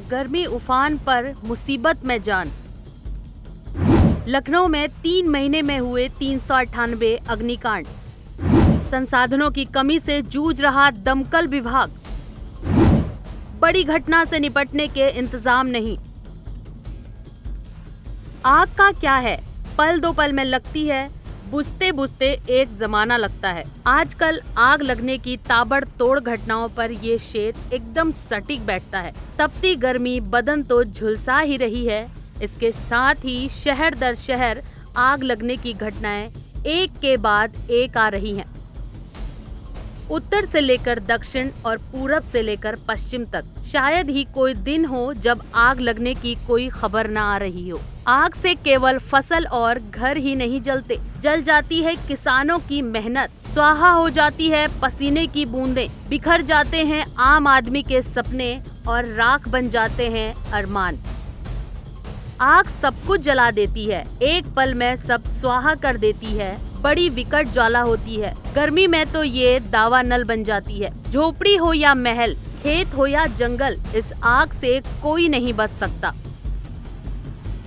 गर्मी उफान पर मुसीबत में जान। लखनऊ में 3 महीने में हुए 398 अग्निकांड। संसाधनों की कमी से जूझ रहा दमकल विभाग। बड़ी घटना से निपटने के इंतजाम नहीं। आग का क्या है, पल दो पल में लगती है, बुझते बुझते एक जमाना लगता है। आजकल आग लगने की ताबड़तोड़ घटनाओं पर ये शेर एकदम सटीक बैठता है। तपती गर्मी बदन तो झुलसा ही रही है, इसके साथ ही शहर दर शहर आग लगने की घटनाएं एक के बाद एक आ रही हैं। उत्तर से लेकर दक्षिण और पूरब से लेकर पश्चिम तक शायद ही कोई दिन हो जब आग लगने की कोई खबर न आ रही हो। आग से केवल फसल और घर ही नहीं जलते, जल जाती है किसानों की मेहनत, स्वाहा हो जाती है पसीने की बूंदें, बिखर जाते हैं आम आदमी के सपने और राख बन जाते हैं अरमान। आग सब कुछ जला देती है, एक पल में सब स्वाहा कर देती है। बड़ी विकट ज्वाला होती है। गर्मी में तो ये दावा नल बन जाती है। झोपड़ी हो या महल, खेत हो या जंगल, इस आग से कोई नहीं बच सकता।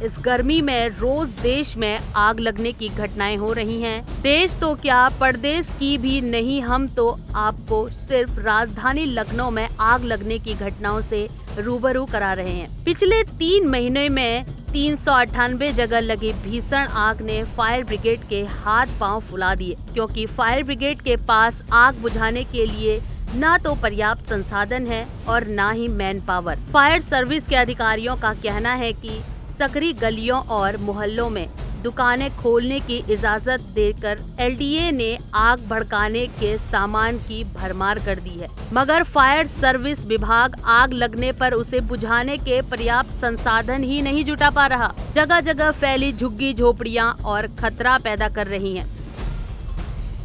इस गर्मी में रोज देश में आग लगने की घटनाएं हो रही हैं। देश तो क्या, परदेश की भी नहीं, हम तो आपको सिर्फ राजधानी लखनऊ में आग लगने की घटनाओं से रूबरू करा रहे हैं। पिछले 3 महीने में 398 जगह लगी भीषण आग ने फायर ब्रिगेड के हाथ पांव फुला दिए, क्योंकि फायर ब्रिगेड के पास आग बुझाने के लिए न तो पर्याप्त संसाधन है और न ही मैन पावर। फायर सर्विस के अधिकारियों का कहना है कि सकरी गलियों और मोहल्लों में दुकानें खोलने की इजाजत देकर एलडीए ने आग भड़काने के सामान की भरमार कर दी है, मगर फायर सर्विस विभाग आग लगने पर उसे बुझाने के पर्याप्त संसाधन ही नहीं जुटा पा रहा। जगह जगह फैली झुग्गी झोपड़ियां और खतरा पैदा कर रही हैं।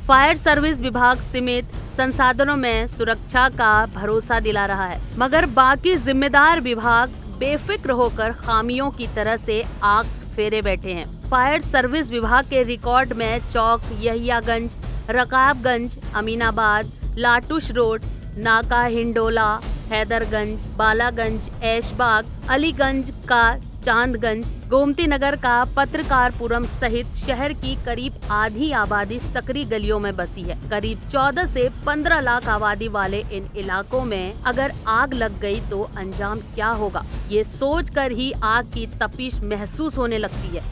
फायर सर्विस विभाग सीमित संसाधनों में सुरक्षा का भरोसा दिला रहा है, मगर बाकी जिम्मेदार विभाग बेफिक्र होकर खामियों की तरह से आग फेरे बैठे हैं। फायर सर्विस विभाग के रिकॉर्ड में चौक यहियागंज, रकाबगंज, अमीनाबाद, लाटूश रोड, नाका हिंडोला, हैदरगंज, बालागंज, ऐशबाग, अलीगंज का चांदगंज, गोमती नगर का पत्रकारपुरम सहित शहर की करीब आधी आबादी सकरी गलियों में बसी है। करीब 14 से 15 लाख आबादी वाले इन इलाकों में अगर आग लग गई तो अंजाम क्या होगा, ये सोचकर ही आग की तपिश महसूस होने लगती है।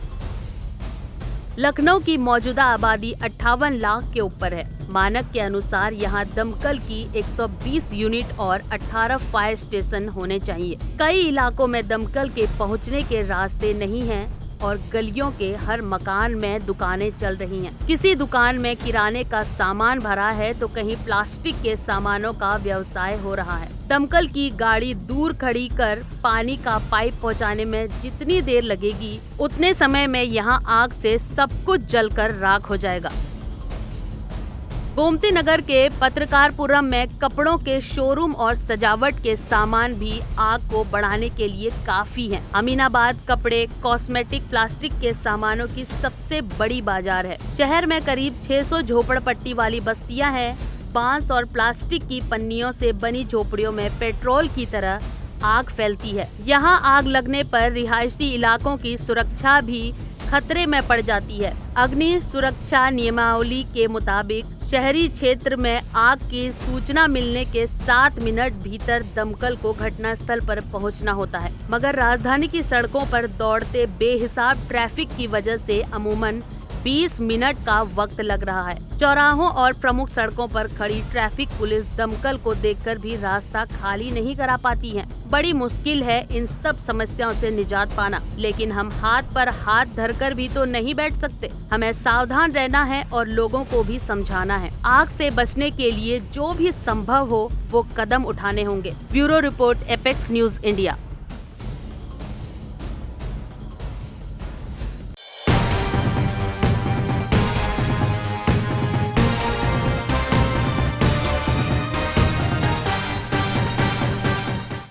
लखनऊ की मौजूदा आबादी 58 लाख के ऊपर है। मानक के अनुसार यहाँ दमकल की 120 यूनिट और 18 फायर स्टेशन होने चाहिए। कई इलाकों में दमकल के पहुँचने के रास्ते नहीं हैं और गलियों के हर मकान में दुकानें चल रही हैं। किसी दुकान में किराने का सामान भरा है तो कहीं प्लास्टिक के सामानों का व्यवसाय हो रहा है। दमकल की गाड़ी दूर खड़ी कर पानी का पाइप पहुंचाने में जितनी देर लगेगी, उतने समय में यहां आग से सब कुछ जलकर राख हो जाएगा। गोमती नगर के पत्रकारपुरम में कपड़ों के शोरूम और सजावट के सामान भी आग को बढ़ाने के लिए काफी हैं। अमीनाबाद कपड़े, कॉस्मेटिक, प्लास्टिक के सामानों की सबसे बड़ी बाजार है। शहर में करीब 600 झोपड़पट्टी वाली बस्तियां हैं। बांस और प्लास्टिक की पन्नियों से बनी झोपड़ियों में पेट्रोल की तरह आग फैलती है। यहाँ आग लगने पर रिहायशी इलाकों की सुरक्षा भी खतरे में पड़ जाती है। अग्नि सुरक्षा नियमावली के मुताबिक शहरी क्षेत्र में आग की सूचना मिलने के 7 मिनट भीतर दमकल को घटनास्थल पर पहुंचना होता है, मगर राजधानी की सड़कों पर दौड़ते बेहिसाब ट्रैफिक की वजह से अमूमन 20 मिनट का वक्त लग रहा है। चौराहों और प्रमुख सड़कों पर खड़ी ट्रैफिक पुलिस दमकल को देखकर भी रास्ता खाली नहीं करा पाती है। बड़ी मुश्किल है इन सब समस्याओं से निजात पाना, लेकिन हम हाथ पर हाथ धरकर भी तो नहीं बैठ सकते। हमें सावधान रहना है और लोगों को भी समझाना है। आग से बचने के लिए जो भी संभव हो वो कदम उठाने होंगे। Bureau report, apex news India.